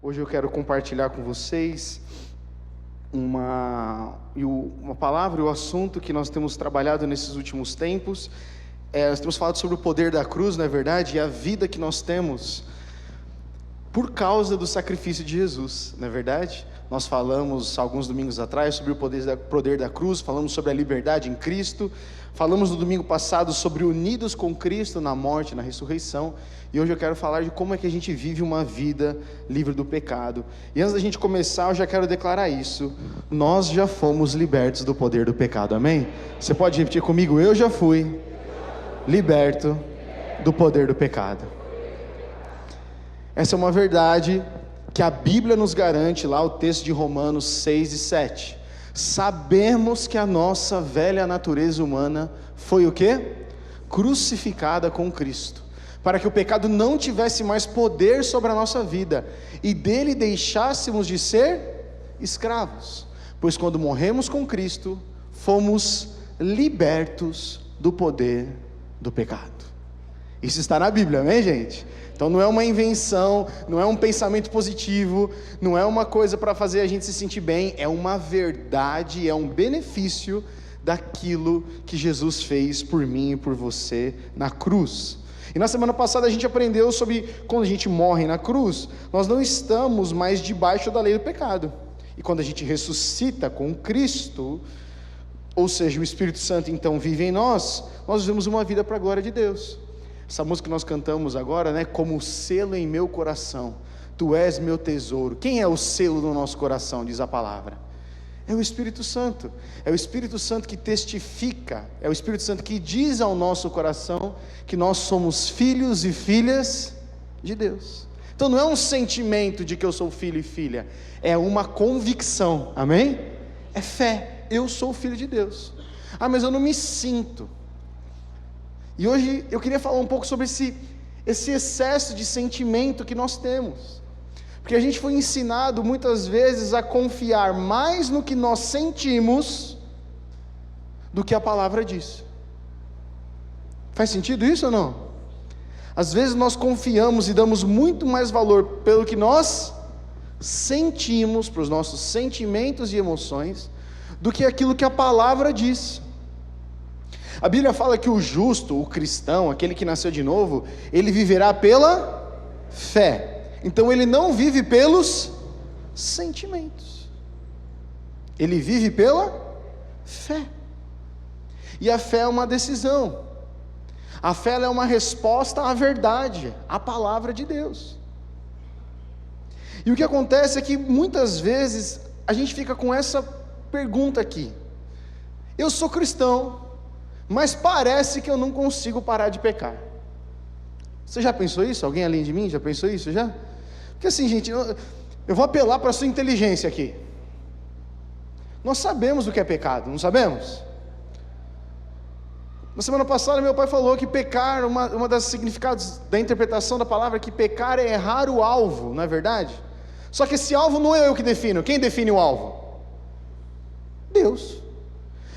Hoje eu quero compartilhar com vocês uma palavra e o assunto que nós temos trabalhado nesses últimos tempos. Nós temos falado sobre o poder da cruz, não é verdade? E a vida que nós temos por causa do sacrifício de Jesus, não é verdade? Nós falamos alguns domingos atrás sobre o poder da cruz, falamos sobre a liberdade em Cristo, falamos no domingo passado sobre unidos com Cristo na morte e na ressurreição, e hoje eu quero falar de como é que a gente vive uma vida livre do pecado. E antes da gente começar, eu já quero declarar isso: nós já fomos libertos do poder do pecado, amém? Você pode repetir comigo: eu já fui liberto do poder do pecado. Essa é uma verdade que a Bíblia nos garante, lá o texto de Romanos 6 e 7. Sabemos que a nossa velha natureza humana foi o quê? Crucificada com Cristo, para que o pecado não tivesse mais poder sobre a nossa vida, e dele deixássemos de ser escravos, pois quando morremos com Cristo, fomos libertos do poder do pecado. Isso está na Bíblia, amém, gente? Então não é uma invenção, não é um pensamento positivo, não é uma coisa para fazer a gente se sentir bem, é uma verdade, é um benefício daquilo que Jesus fez por mim e por você na cruz. E na semana passada a gente aprendeu sobre quando a gente morre na cruz, nós não estamos mais debaixo da lei do pecado. E quando a gente ressuscita com Cristo, ou seja, o Espírito Santo então vive em nós vivemos uma vida para a glória de Deus. Essa música que nós cantamos agora, né? Como selo em meu coração, tu és meu tesouro. Quem é o selo no nosso coração, diz a palavra? É o Espírito Santo. É o Espírito Santo que testifica, é o Espírito Santo que diz ao nosso coração que nós somos filhos e filhas de Deus. Então não é um sentimento de que eu sou filho e filha, é uma convicção, amém? É fé, eu sou filho de Deus. Mas eu não me sinto. E hoje eu queria falar um pouco sobre esse excesso de sentimento que nós temos, porque a gente foi ensinado muitas vezes a confiar mais no que nós sentimos do que a palavra diz. Faz sentido isso ou não? Às vezes nós confiamos e damos muito mais valor pelo que nós sentimos, para os nossos sentimentos e emoções, do que aquilo que a palavra diz. A Bíblia fala que o justo, o cristão, aquele que nasceu de novo, ele viverá pela fé. Então ele não vive pelos sentimentos, ele vive pela fé. E a fé é uma decisão. A fé é uma resposta à verdade, à palavra de Deus. E o que acontece é que muitas vezes a gente fica com essa pergunta aqui: eu sou cristão, mas parece que eu não consigo parar de pecar. Você já pensou isso? Alguém além de mim já pensou isso já? Porque assim, gente, eu vou apelar para a sua inteligência aqui. Nós sabemos o que é pecado, não sabemos? Na semana passada meu pai falou que pecar, uma das significados da interpretação da palavra é que pecar é errar o alvo, não é verdade? Só que esse alvo não é eu que defino. Quem define o alvo? Deus.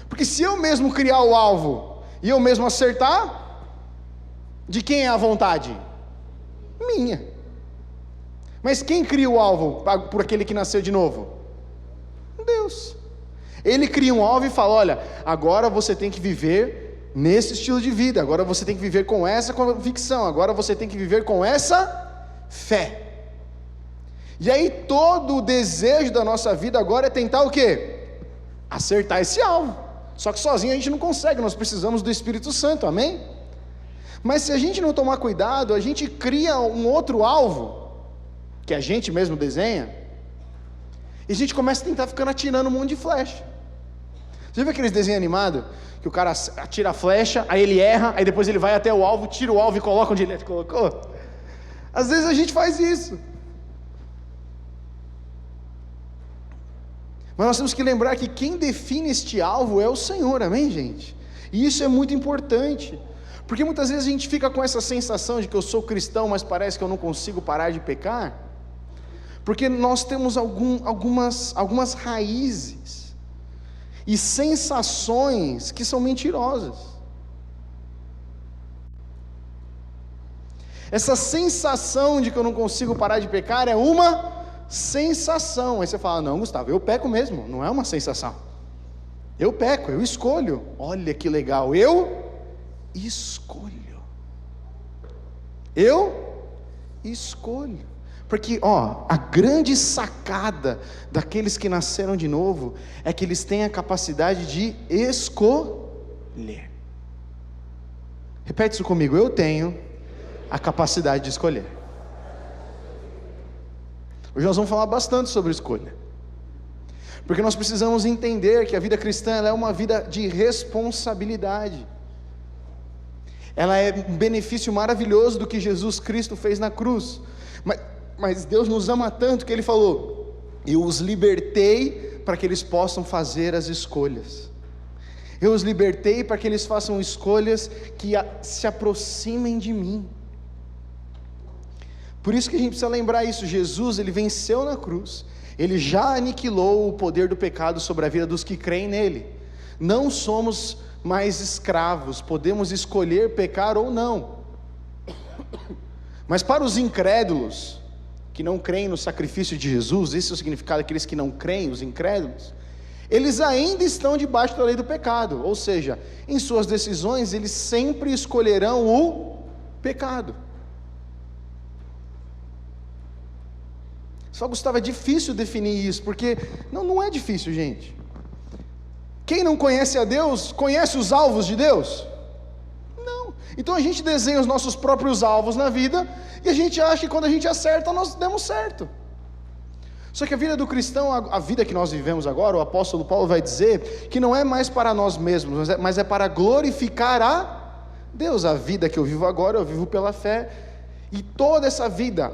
Porque se eu mesmo criar o alvo e eu mesmo acertar, de quem é a vontade? Minha. Mas quem cria o alvo por aquele que nasceu de novo? Deus. Ele cria um alvo e fala: olha, agora você tem que viver nesse estilo de vida, agora você tem que viver com essa convicção, agora você tem que viver com essa fé. E aí todo o desejo da nossa vida agora é tentar o quê? Acertar esse alvo. Só que sozinho a gente não consegue, nós precisamos do Espírito Santo, amém? Mas se a gente não tomar cuidado, a gente cria um outro alvo, que a gente mesmo desenha, e a gente começa a tentar ficando atirando um monte de flecha. Você viu aqueles desenhos animados, que o cara atira a flecha, aí ele erra, aí depois ele vai até o alvo, tira o alvo e coloca onde ele colocou? Às vezes a gente faz isso. Mas nós temos que lembrar que quem define este alvo é o Senhor, amém, gente? E isso é muito importante, porque muitas vezes a gente fica com essa sensação de que eu sou cristão, mas parece que eu não consigo parar de pecar, porque nós temos algumas raízes e sensações que são mentirosas. Essa sensação de que eu não consigo parar de pecar é uma sensação. Aí você fala, não, Gustavo, eu peco mesmo, não é uma sensação. Eu peco, eu escolho. Olha que legal, eu escolho. Eu escolho. Porque, a grande sacada daqueles que nasceram de novo é que eles têm a capacidade de escolher. Repete isso comigo, eu tenho a capacidade de escolher. Hoje nós vamos falar bastante sobre escolha, porque nós precisamos entender que a vida cristã ela é uma vida de responsabilidade. Ela é um benefício maravilhoso do que Jesus Cristo fez na cruz, mas Deus nos ama tanto que Ele falou, eu os libertei para que eles possam fazer as escolhas. Eu os libertei para que eles façam escolhas que se aproximem de mim. Por isso que a gente precisa lembrar isso. Jesus, Ele venceu na cruz, Ele já aniquilou o poder do pecado sobre a vida dos que creem nele. Não somos mais escravos, podemos escolher pecar ou não. Mas para os incrédulos, que não creem no sacrifício de Jesus, esse é o significado daqueles que não creem, os incrédulos, eles ainda estão debaixo da lei do pecado, ou seja, em suas decisões eles sempre escolherão o pecado. Só Gustavo, é difícil definir isso, porque não é difícil, gente. Quem não conhece a Deus, conhece os alvos de Deus? Não. Então a gente desenha os nossos próprios alvos na vida, e a gente acha que quando a gente acerta, nós demos certo. Só que a vida do cristão, a vida que nós vivemos agora, o apóstolo Paulo vai dizer, que não é mais para nós mesmos, mas é para glorificar a Deus. A vida que eu vivo agora, eu vivo pela fé. E toda essa vida,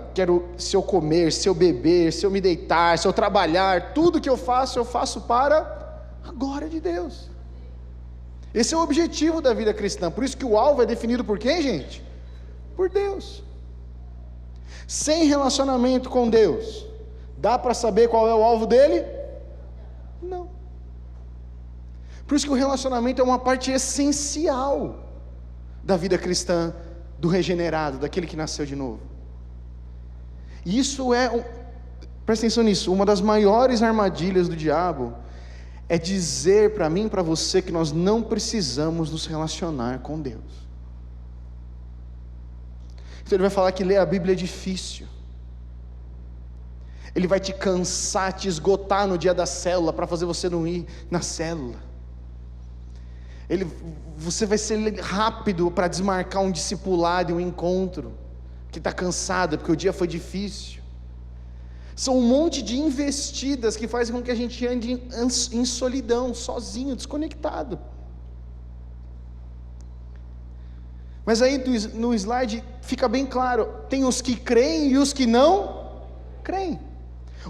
se eu comer, se eu beber, se eu me deitar, se eu trabalhar, tudo que eu faço para a glória de Deus. Esse é o objetivo da vida cristã. Por isso que o alvo é definido por quem, gente? Por Deus. Sem relacionamento com Deus, dá para saber qual é o alvo dele? Não. Por isso que o relacionamento é uma parte essencial da vida cristã, do regenerado, daquele que nasceu de novo. E isso presta atenção nisso, uma das maiores armadilhas do diabo é dizer para mim e para você que nós não precisamos nos relacionar com Deus. Então ele vai falar que ler a Bíblia é difícil, ele vai te cansar, te esgotar no dia da célula, para fazer você não ir na célula. Você vai ser rápido para desmarcar um discipulado e um encontro, que está cansado, porque o dia foi difícil. São um monte de investidas que fazem com que a gente ande em solidão, sozinho, desconectado. Mas aí no slide fica bem claro, tem os que creem e os que não creem.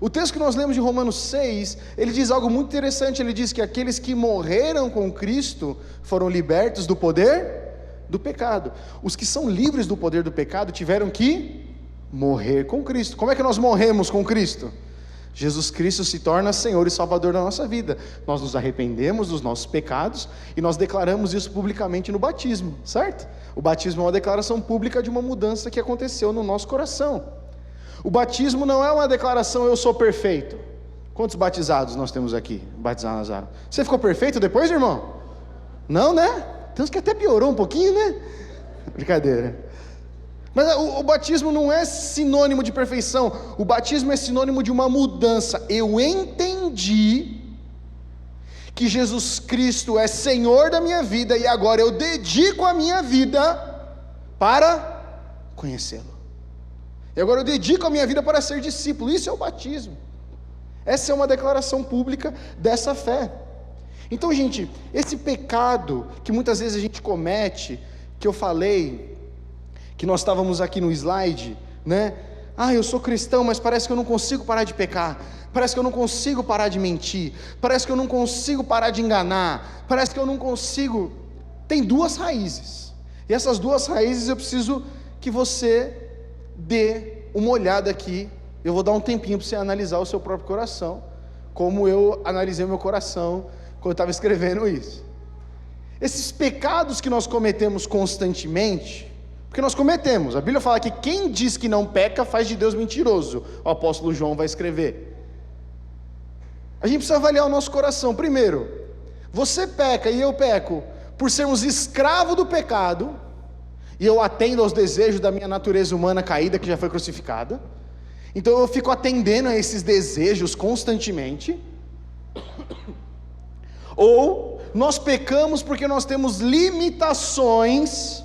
O texto que nós lemos de Romanos 6, ele diz algo muito interessante, ele diz que aqueles que morreram com Cristo foram libertos do poder do pecado. Os que são livres do poder do pecado tiveram que morrer com Cristo. Como é que nós morremos com Cristo? Jesus Cristo se torna Senhor e Salvador da nossa vida. Nós nos arrependemos dos nossos pecados e nós declaramos isso publicamente no batismo, certo? O batismo é uma declaração pública de uma mudança que aconteceu no nosso coração. O batismo não é uma declaração, eu sou perfeito. Quantos batizados nós temos aqui? Batizado Nazaré. Você ficou perfeito depois, irmão? Não, né? Tem uns que até piorou um pouquinho, né? Brincadeira. Mas o batismo não é sinônimo de perfeição. O batismo é sinônimo de uma mudança. Eu entendi que Jesus Cristo é Senhor da minha vida e agora eu dedico a minha vida para conhecê-lo. E agora eu dedico a minha vida para ser discípulo. Isso é o batismo. Essa é uma declaração pública dessa fé. Então, gente, esse pecado que muitas vezes a gente comete, que eu falei, que nós estávamos aqui no slide, né? Eu sou cristão, mas parece que eu não consigo parar de pecar. Parece que eu não consigo parar de mentir. Parece que eu não consigo parar de enganar. Parece que eu não consigo. Tem duas raízes. E essas duas raízes eu preciso que você dê uma olhada aqui. Eu vou dar um tempinho para você analisar o seu próprio coração, como eu analisei o meu coração quando eu estava escrevendo isso. Esses pecados que nós cometemos constantemente, Porque nós cometemos. A Bíblia fala que quem diz que não peca faz de Deus mentiroso. O apóstolo João vai escrever. A gente precisa avaliar o nosso coração. Primeiro, você peca e eu peco por sermos escravos do pecado, e eu atendo aos desejos da minha natureza humana caída, que já foi crucificada. Então eu fico atendendo a esses desejos constantemente. Ou nós pecamos porque nós temos limitações,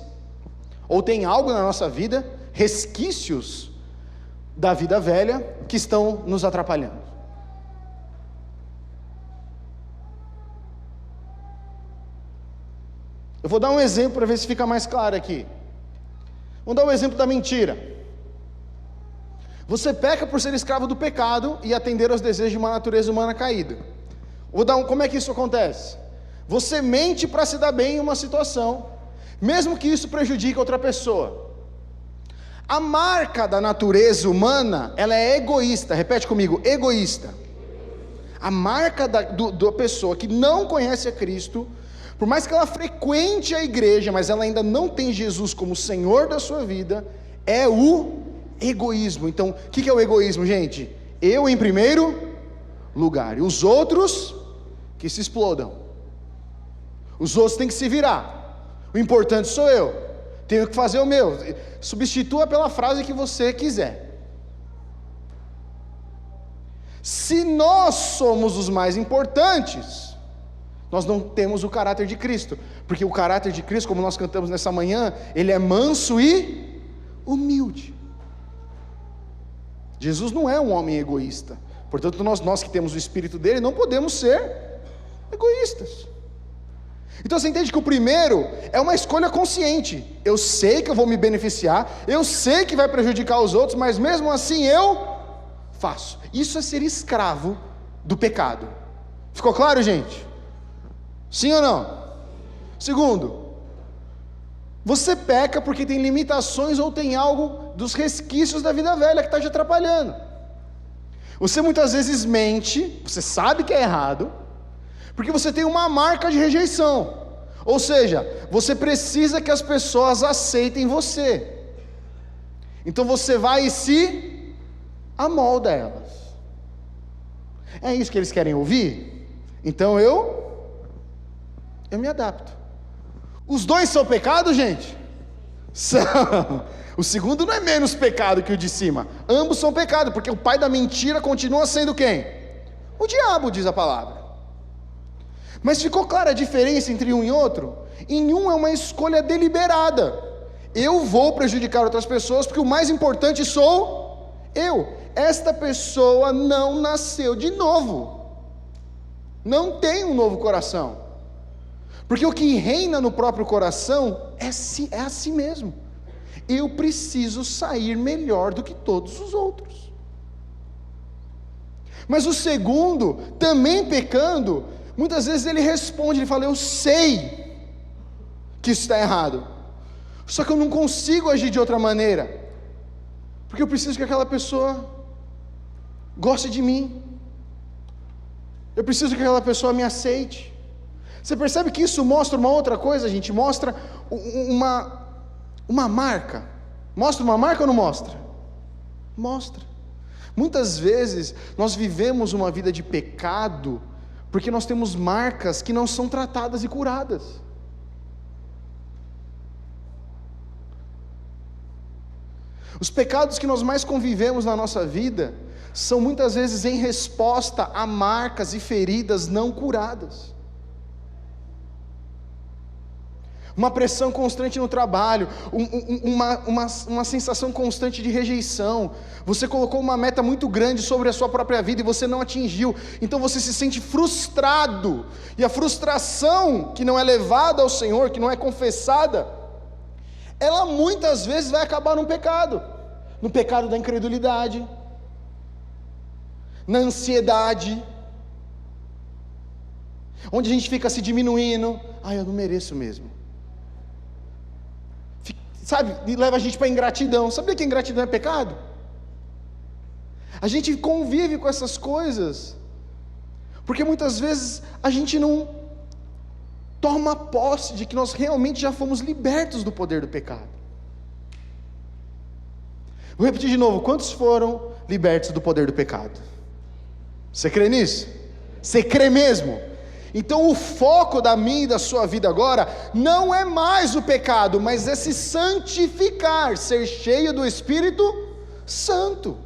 ou tem algo na nossa vida, resquícios da vida velha, que estão nos atrapalhando. Eu vou dar um exemplo para ver se fica mais claro aqui. Vamos dar um exemplo da mentira. Você peca por ser escravo do pecado e atender aos desejos de uma natureza humana caída. Como é que isso acontece? Você mente para se dar bem em uma situação, mesmo que isso prejudique outra pessoa. A marca da natureza humana, ela é egoísta. Repete comigo, egoísta. A marca da pessoa que não conhece a Cristo, por mais que ela frequente a igreja, mas ela ainda não tem Jesus como Senhor da sua vida, é o egoísmo. Então, o que é o egoísmo, gente? Eu em primeiro lugar, e os outros que se explodam. Os outros têm que se virar. O importante sou eu. Tenho que fazer o meu. Substitua pela frase que você quiser. Se nós somos os mais importantes, nós não temos o caráter de Cristo, porque o caráter de Cristo, como nós cantamos nessa manhã, ele é manso e humilde. Jesus não é um homem egoísta, portanto nós que temos o Espírito dele, não podemos ser egoístas. Então você entende que o primeiro é uma escolha consciente. Eu sei que eu vou me beneficiar, eu sei que vai prejudicar os outros, mas mesmo assim eu faço. Isso é ser escravo do pecado. Ficou claro, gente? Sim ou não? Segundo, você peca porque tem limitações ou tem algo dos resquícios da vida velha que está te atrapalhando. Você muitas vezes mente, você sabe que é errado, porque você tem uma marca de rejeição. Ou seja, você precisa que as pessoas aceitem você. Então você vai e se amolda elas. É isso que eles querem ouvir? Então eu me adapto. Os dois são pecado, gente? São. O segundo não é menos pecado que o de cima. Ambos são pecado, porque o pai da mentira continua sendo quem? O diabo, diz a palavra. Mas ficou clara a diferença entre um e outro? Em um é uma escolha deliberada. Eu vou prejudicar outras pessoas porque o mais importante sou eu. Esta pessoa não nasceu de novo. Não tem um novo coração. Porque o que reina no próprio coração é a si mesmo. Eu preciso sair melhor do que todos os outros. Mas o segundo, também pecando, muitas vezes ele responde, ele fala: eu sei que isso está errado, só que eu não consigo agir de outra maneira, porque eu preciso que aquela pessoa goste de mim, eu preciso que aquela pessoa me aceite. Você percebe que isso mostra uma outra coisa, gente? Mostra uma marca. Mostra uma marca ou não mostra? Mostra. Muitas vezes nós vivemos uma vida de pecado porque nós temos marcas que não são tratadas e curadas. Os pecados que nós mais convivemos na nossa vida são muitas vezes em resposta a marcas e feridas não curadas. Uma pressão constante no trabalho, uma sensação constante de rejeição. Você colocou uma meta muito grande sobre a sua própria vida e você não atingiu, então você se sente frustrado, e a frustração que não é levada ao Senhor, que não é confessada, ela muitas vezes vai acabar no pecado da incredulidade, na ansiedade, onde a gente fica se diminuindo. Eu não mereço mesmo. Sabe, e leva a gente para a ingratidão. Sabia que a ingratidão é pecado? A gente convive com essas coisas porque muitas vezes a gente não toma posse de que nós realmente já fomos libertos do poder do pecado. Vou repetir de novo: quantos foram libertos do poder do pecado? Você crê nisso? Você crê mesmo? Então o foco da minha e da sua vida agora não é mais o pecado, mas é se santificar, ser cheio do Espírito Santo.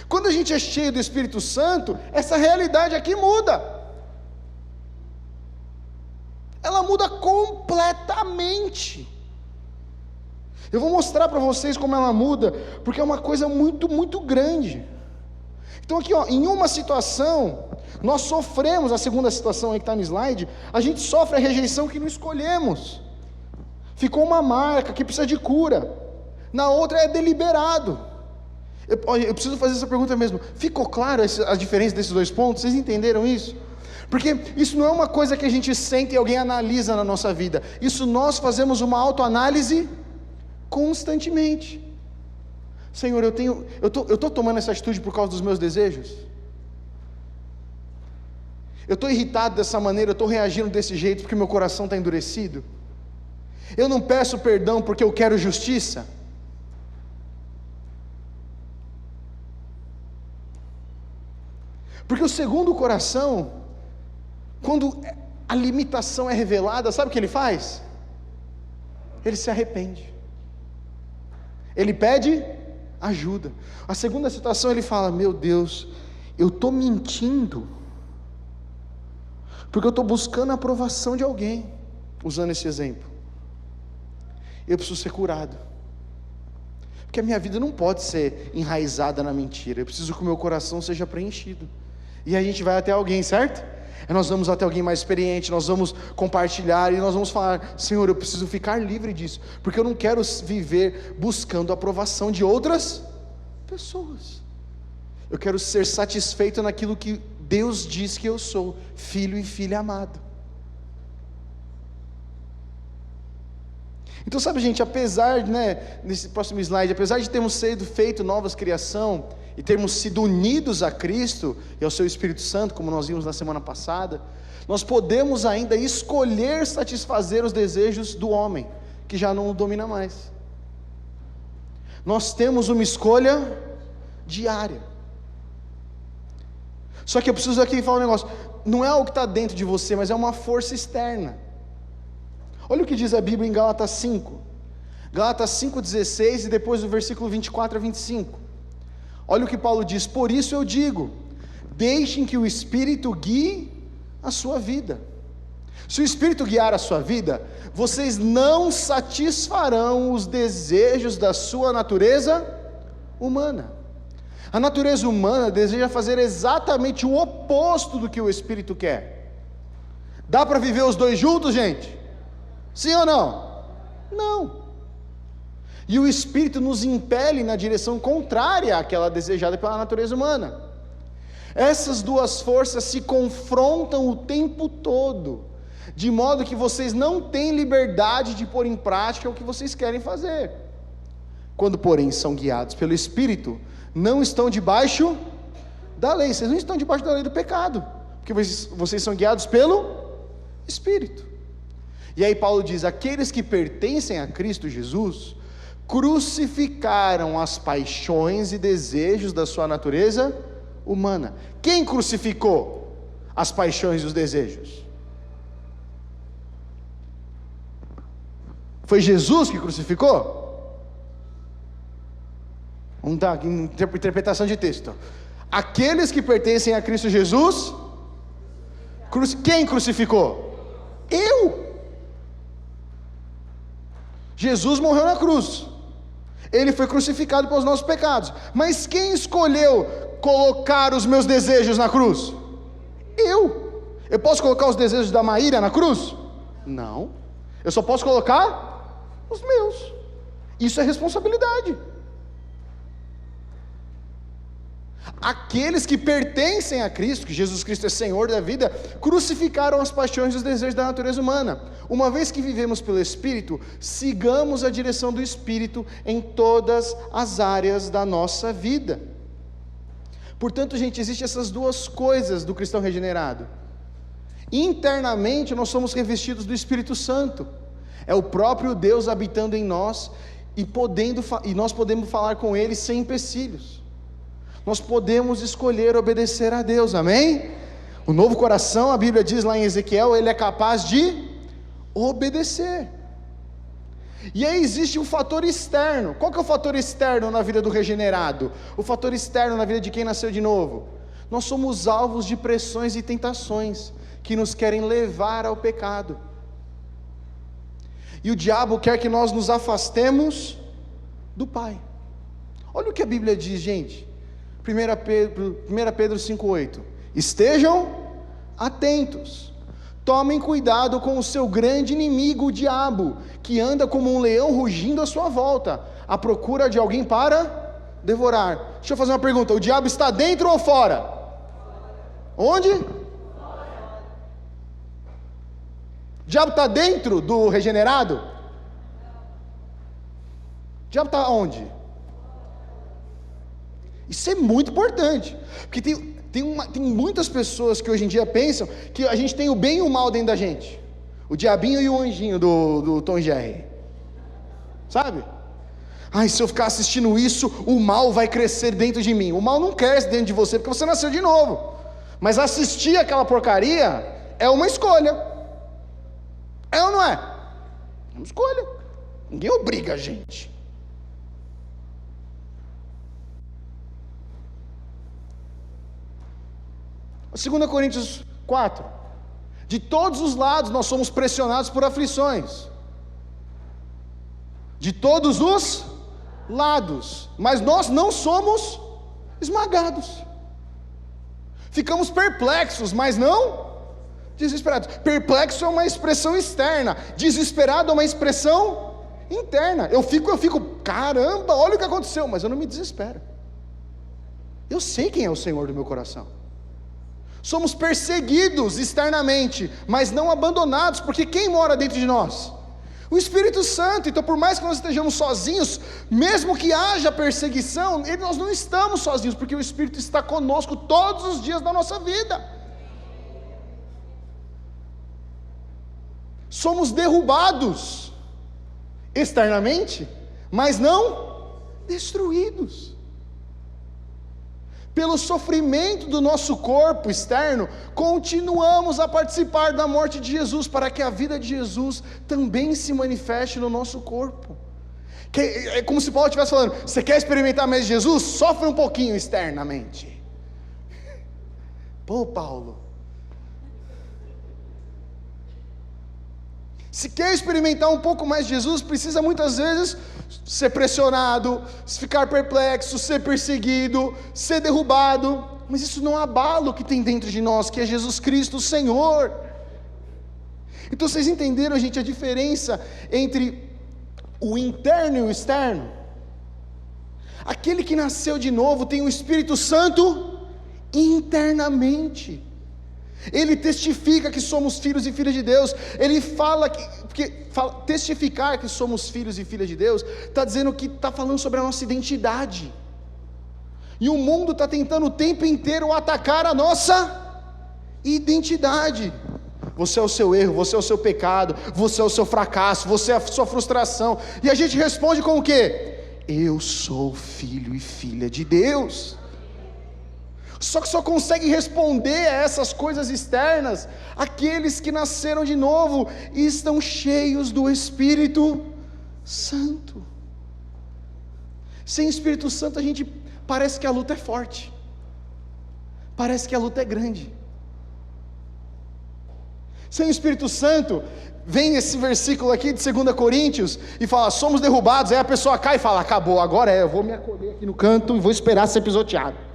Quando a gente é cheio do Espírito Santo, essa realidade aqui muda. Ela muda completamente. Eu vou mostrar para vocês como ela muda, porque é uma coisa muito, muito grande. Então aqui, ó, em uma situação, nós sofremos, a segunda situação aí que está no slide, a gente sofre a rejeição que não escolhemos. Ficou uma marca que precisa de cura. Na outra é deliberado. Eu preciso fazer essa pergunta mesmo. Ficou claro a diferença desses dois pontos? Vocês entenderam isso? Porque isso não é uma coisa que a gente sente e alguém analisa na nossa vida. Isso nós fazemos uma autoanálise constantemente. Senhor, eu estou tomando essa atitude por causa dos meus desejos? Eu estou irritado dessa maneira, eu estou reagindo desse jeito porque meu coração está endurecido? Eu não peço perdão porque eu quero justiça? Porque o segundo coração, quando a limitação é revelada, sabe o que ele faz? Ele se arrepende, ele pede ajuda. A segunda situação, ele fala: meu Deus, eu estou mentindo, porque eu estou buscando a aprovação de alguém. Usando esse exemplo, eu preciso ser curado, porque a minha vida não pode ser enraizada na mentira. Eu preciso que o meu coração seja preenchido. E a gente vai até alguém, certo? Nós vamos até alguém mais experiente, nós vamos compartilhar e nós vamos falar: Senhor, eu preciso ficar livre disso, porque eu não quero viver buscando a aprovação de outras pessoas. Eu quero ser satisfeito naquilo que Deus diz que eu sou, filho e filha amado. Então, sabe, gente, apesar, nesse próximo slide, apesar de termos sido feito novas criação e termos sido unidos a Cristo e ao seu Espírito Santo, como nós vimos na semana passada, nós podemos ainda escolher satisfazer os desejos do homem, que já não o domina mais. Nós temos uma escolha diária. Só que eu preciso aqui falar um negócio: não é algo que está dentro de você, mas é uma força externa. Olha o que diz a Bíblia em Gálatas 5, Gálatas 5,16 e depois do versículo 24 a 25. Olha o que Paulo diz: por isso eu digo, deixem que o Espírito guie a sua vida. Se o Espírito guiar a sua vida, vocês não satisfarão os desejos da sua natureza humana. A natureza humana deseja fazer exatamente o oposto do que o Espírito quer. Dá para viver os dois juntos, gente? Sim ou não? Não. E o Espírito nos impele na direção contrária àquela desejada pela natureza humana. Essas duas forças se confrontam o tempo todo, de modo que vocês não têm liberdade de pôr em prática o que vocês querem fazer. Quando, porém, são guiados pelo Espírito, não estão debaixo da lei. Vocês não estão debaixo da lei do pecado, porque vocês são guiados pelo Espírito. E aí Paulo diz: aqueles que pertencem a Cristo Jesus crucificaram as paixões e desejos da sua natureza humana. Quem crucificou as paixões e os desejos? Foi Jesus que crucificou? Vamos dar aqui interpretação de texto. Aqueles que pertencem a Cristo Jesus, quem crucificou? Eu. Jesus morreu na cruz, Ele foi crucificado pelos nossos pecados, mas quem escolheu colocar os meus desejos na cruz? Eu posso colocar os desejos da Maíra na cruz? Não, eu só posso colocar os meus. Isso é responsabilidade. Aqueles que pertencem a Cristo, que Jesus Cristo é Senhor da vida, crucificaram as paixões e os desejos da natureza humana. Uma vez que vivemos pelo Espírito, sigamos a direção do Espírito em todas as áreas da nossa vida. Portanto, gente, existem essas duas coisas do cristão regenerado. Internamente nós somos revestidos do Espírito Santo, é o próprio Deus habitando em nós, e nós podemos falar com Ele sem empecilhos. Nós podemos escolher obedecer a Deus, amém? O novo coração, a Bíblia diz lá em Ezequiel, ele é capaz de obedecer. E aí existe um fator externo. Qual que é o fator externo na vida do regenerado? O fator externo na vida de quem nasceu de novo? Nós somos alvos de pressões e tentações que nos querem levar ao pecado. E o diabo quer que nós nos afastemos do Pai. Olha o que a Bíblia diz, gente. 1 Pedro 5,8. Estejam atentos. Tomem cuidado com o seu grande inimigo, o diabo, que anda como um leão rugindo à sua volta, à procura de alguém para devorar. Deixa eu fazer uma pergunta: o diabo está dentro ou fora? Onde? O diabo está dentro do regenerado? O diabo está onde? Isso é muito importante, porque tem muitas pessoas que hoje em dia pensam que a gente tem o bem e o mal dentro da gente, o diabinho e o anjinho do Tom e Jerry, sabe? Se eu ficar assistindo isso, o mal vai crescer dentro de mim. O mal não cresce dentro de você, porque você nasceu de novo, mas assistir aquela porcaria é uma escolha, é ou não é? É uma escolha, ninguém obriga a gente. Segunda Coríntios 4, de todos os lados nós somos pressionados por aflições, de todos os lados, mas nós não somos esmagados, ficamos perplexos, mas não desesperados. Perplexo é uma expressão externa, desesperado é uma expressão interna. Eu fico, caramba, olha o que aconteceu, mas eu não me desespero, eu sei quem é o Senhor do meu coração. Somos perseguidos externamente, mas não abandonados, porque quem mora dentro de nós? O Espírito Santo. Então, por mais que nós estejamos sozinhos, mesmo que haja perseguição, nós não estamos sozinhos, porque o Espírito está conosco todos os dias da nossa vida. Somos derrubados externamente, mas não destruídos. Pelo sofrimento do nosso corpo externo, continuamos a participar da morte de Jesus, para que a vida de Jesus também se manifeste no nosso corpo. É como se Paulo estivesse falando: você quer experimentar mais de Jesus? Sofre um pouquinho externamente. Pô, Paulo, se quer experimentar um pouco mais de Jesus, precisa muitas vezes ser pressionado, ficar perplexo, ser perseguido, ser derrubado, mas isso não abala o que tem dentro de nós, que é Jesus Cristo, o Senhor. Então vocês entenderam, gente, a diferença entre o interno e o externo? Aquele que nasceu de novo tem o Espírito Santo internamente. Ele testifica que somos filhos e filhas de Deus. Ele fala testificar que somos filhos e filhas de Deus, está dizendo que está falando sobre a nossa identidade. E o mundo está tentando o tempo inteiro atacar a nossa identidade. Você é o seu erro, você é o seu pecado, você é o seu fracasso, você é a sua frustração. E a gente responde com o quê? Eu sou filho e filha de Deus. Só que só consegue responder a essas coisas externas aqueles que nasceram de novo e estão cheios do Espírito Santo. Sem Espírito Santo a gente parece que a luta é forte, parece que a luta é grande. Sem o Espírito Santo, vem esse versículo aqui de 2 Coríntios e fala: somos derrubados. Aí a pessoa cai e fala: acabou, agora eu vou me acolher aqui no canto e vou esperar ser pisoteado.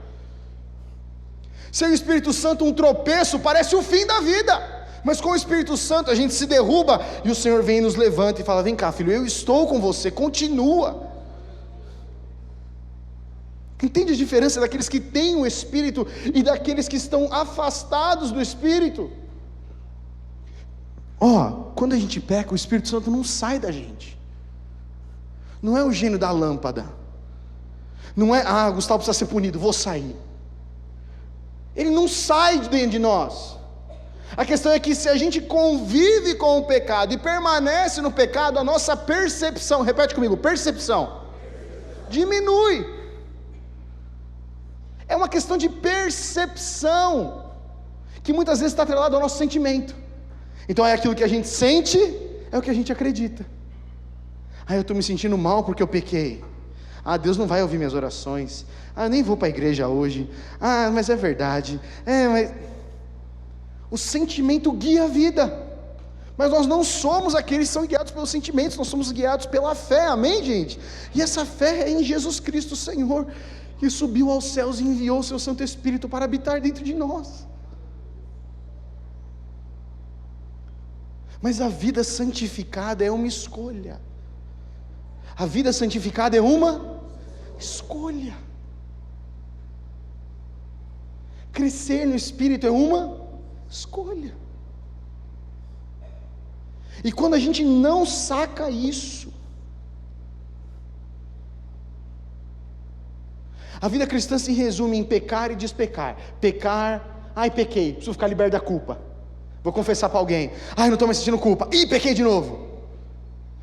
Sem o Espírito Santo, um tropeço parece o fim da vida, mas com o Espírito Santo a gente se derruba e o Senhor vem e nos levanta e fala: vem cá, filho, eu estou com você, continua. Entende a diferença daqueles que têm o Espírito e daqueles que estão afastados do Espírito? Quando a gente peca, o Espírito Santo não sai da gente, não é o gênio da lâmpada, não é: Gustavo precisa ser punido, vou sair. Ele não sai de dentro de nós. A questão é que se a gente convive com o pecado e permanece no pecado, a nossa percepção, repete comigo, percepção, diminui. É uma questão de percepção, que muitas vezes está atrelado ao nosso sentimento. Então é aquilo que a gente sente, é o que a gente acredita. Eu estou me sentindo mal porque eu pequei. Deus não vai ouvir minhas orações. Eu nem vou para a igreja hoje. Mas é verdade. Mas o sentimento guia a vida. Mas nós não somos aqueles que são guiados pelos sentimentos, nós somos guiados pela fé, amém, gente? E essa fé é em Jesus Cristo, Senhor, que subiu aos céus e enviou o seu Santo Espírito para habitar dentro de nós. Mas a vida santificada é uma escolha. A vida santificada é uma escolha. Crescer no Espírito é uma escolha. E quando a gente não saca isso, a vida cristã se resume em pecar e despecar. Pecar, pequei, preciso ficar liberto da culpa. Vou confessar para alguém, não estou mais sentindo culpa, pequei de novo.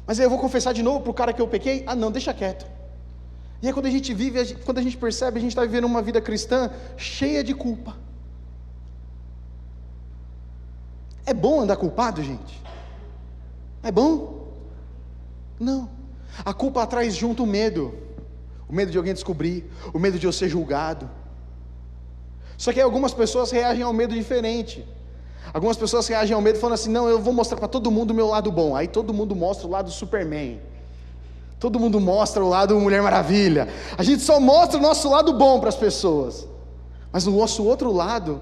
Mas aí eu vou confessar de novo para o cara que eu pequei? Não, deixa quieto. E aí quando a gente vive, quando a gente percebe, a gente está vivendo uma vida cristã cheia de culpa. É bom andar culpado, gente? É bom? Não. A culpa traz junto o medo de alguém descobrir, o medo de eu ser julgado. Só que aí algumas pessoas reagem ao medo diferente. Algumas pessoas reagem ao medo falando assim, não, eu vou mostrar para todo mundo o meu lado bom. Aí todo mundo mostra o lado Superman, todo mundo mostra o lado Mulher Maravilha. A gente só mostra o nosso lado bom para as pessoas, mas o nosso outro lado,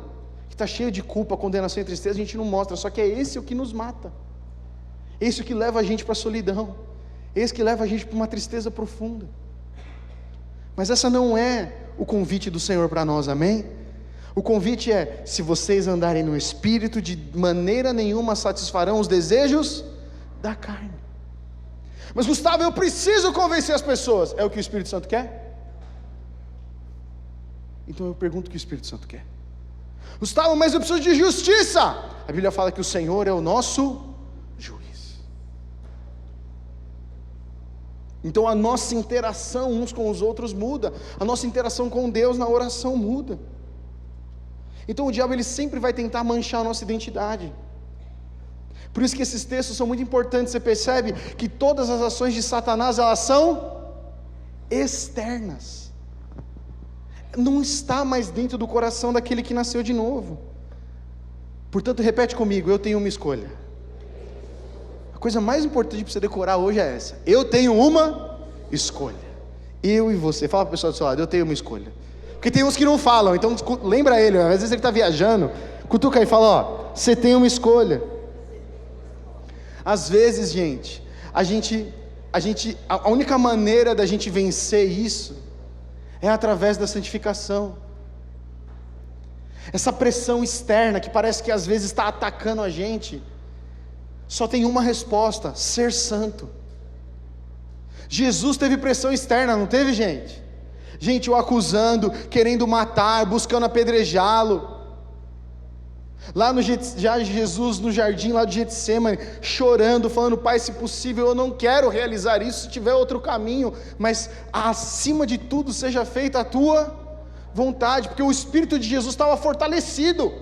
que está cheio de culpa, condenação e tristeza, a gente não mostra. Só que é esse o que nos mata, esse o que leva a gente para a solidão, esse que leva a gente para uma tristeza profunda. Mas essa não é o convite do Senhor para nós, amém? O convite é, se vocês andarem no Espírito, de maneira nenhuma satisfarão os desejos da carne. Mas Gustavo, eu preciso convencer as pessoas. É o que o Espírito Santo quer? Então eu pergunto o que o Espírito Santo quer. Gustavo, mas eu preciso de justiça. A Bíblia fala que o Senhor é o nosso juiz. Então a nossa interação uns com os outros muda. A nossa interação com Deus na oração muda. Então o diabo ele sempre vai tentar manchar a nossa identidade. Por isso que esses textos são muito importantes. Você percebe que todas as ações de Satanás, elas são externas. Não está mais dentro do coração daquele que nasceu de novo. Portanto, repete comigo, eu tenho uma escolha. A coisa mais importante para você decorar hoje é essa: eu tenho uma escolha. Eu e você. Fala para o pessoal do seu lado, eu tenho uma escolha. Porque tem uns que não falam, então lembra ele, às vezes ele está viajando, cutuca aí e fala, você tem uma escolha. Às vezes, gente, a única maneira da gente vencer isso é através da santificação. Essa pressão externa que parece que às vezes está atacando a gente, só tem uma resposta: ser santo. Jesus teve pressão externa, não teve, gente? Gente o acusando, querendo matar, buscando apedrejá-lo. Já Jesus no jardim lá de Getsemane, chorando, falando, Pai, se possível eu não quero realizar isso, se tiver outro caminho, mas acima de tudo seja feita a tua vontade, porque o Espírito de Jesus estava fortalecido.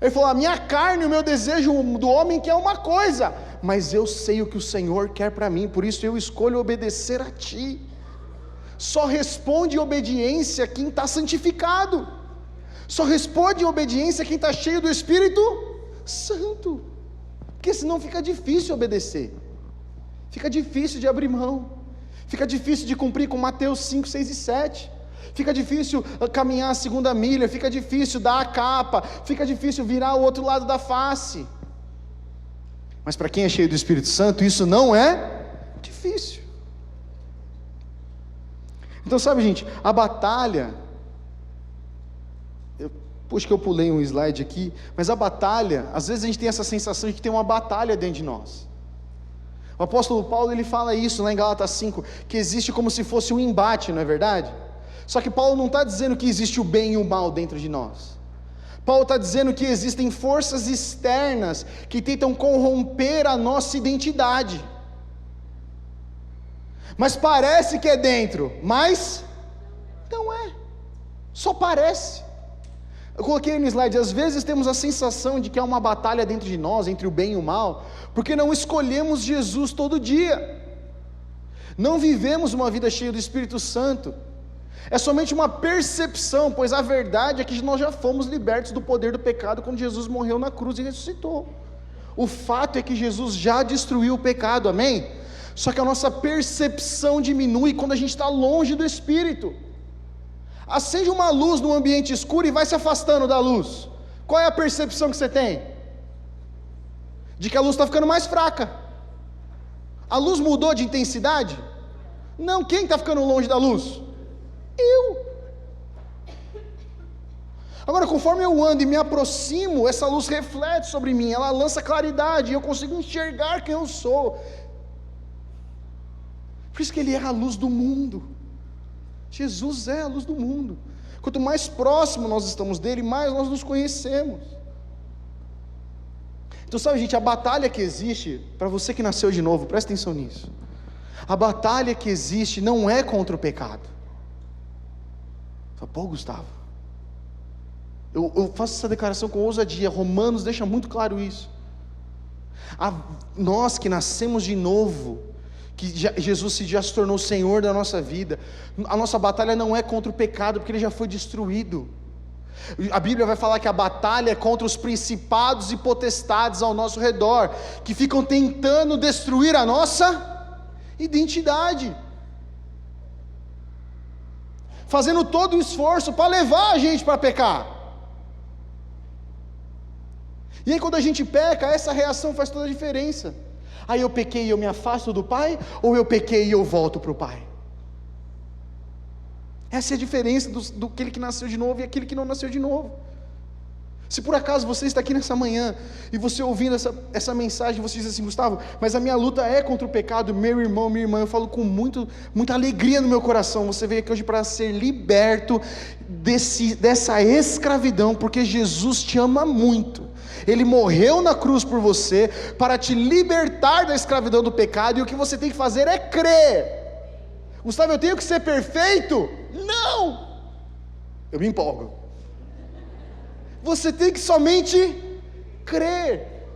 Ele falou, a minha carne, o meu desejo do homem quer uma coisa, mas eu sei o que o Senhor quer para mim, por isso eu escolho obedecer a Ti. Só responde obediência quem está santificado, só responde obediência quem está cheio do Espírito Santo, porque senão fica difícil obedecer, fica difícil de abrir mão, fica difícil de cumprir com Mateus 5, 6 e 7, fica difícil caminhar a segunda milha, fica difícil dar a capa, fica difícil virar o outro lado da face. Mas para quem é cheio do Espírito Santo, isso não é difícil. Então sabe, gente, a batalha, puxa que eu pulei um slide aqui, mas a batalha, às vezes a gente tem essa sensação de que tem uma batalha dentro de nós. O apóstolo Paulo, ele fala isso lá em Gálatas 5, que existe como se fosse um embate, não é verdade? Só que Paulo não está dizendo que existe o bem e o mal dentro de nós. Paulo está dizendo que existem forças externas que tentam corromper a nossa identidade, mas parece que é dentro, mas não é, só parece. Eu coloquei no slide, às vezes temos a sensação de que há uma batalha dentro de nós, entre o bem e o mal, porque não escolhemos Jesus todo dia, não vivemos uma vida cheia do Espírito Santo, é somente uma percepção, pois a verdade é que nós já fomos libertos do poder do pecado quando Jesus morreu na cruz e ressuscitou. O fato é que Jesus já destruiu o pecado, amém? Só que a nossa percepção diminui quando a gente está longe do Espírito. Acende uma luz num ambiente escuro e vai se afastando da luz. Qual é a percepção que você tem? De que a luz está ficando mais fraca. A luz mudou de intensidade? Não, quem está ficando longe da luz? Eu. Agora, conforme eu ando e me aproximo, essa luz reflete sobre mim, ela lança claridade, e eu consigo enxergar quem eu sou. Por isso que Ele é a luz do mundo. Jesus é a luz do mundo. Quanto mais próximo nós estamos dEle, mais nós nos conhecemos. Então sabe, gente, a batalha que existe, para você que nasceu de novo, presta atenção nisso, a batalha que existe não é contra o pecado. Fala, pô, Gustavo, eu faço essa declaração com ousadia, Romanos deixa muito claro isso. Nós que nascemos de novo, que Jesus já se tornou o Senhor da nossa vida, a nossa batalha não é contra o pecado, porque ele já foi destruído. A Bíblia vai falar que a batalha é contra os principados e potestades ao nosso redor, que ficam tentando destruir a nossa identidade, fazendo todo o esforço para levar a gente para pecar. E aí quando a gente peca, essa reação faz toda a diferença. Aí eu pequei e eu me afasto do Pai, ou eu pequei e eu volto para o Pai? Essa é a diferença do aquele que nasceu de novo e aquele que não nasceu de novo. Se por acaso você está aqui nessa manhã, e você ouvindo essa mensagem, você diz assim, Gustavo, mas a minha luta é contra o pecado, meu irmão, minha irmã, eu falo com muita alegria no meu coração, você veio aqui hoje para ser liberto dessa escravidão, porque Jesus te ama muito, Ele morreu na cruz por você, para te libertar da escravidão do pecado, e o que você tem que fazer é crer. Gustavo, eu tenho que ser perfeito? Não! Eu me empolgo. Você tem que somente crer.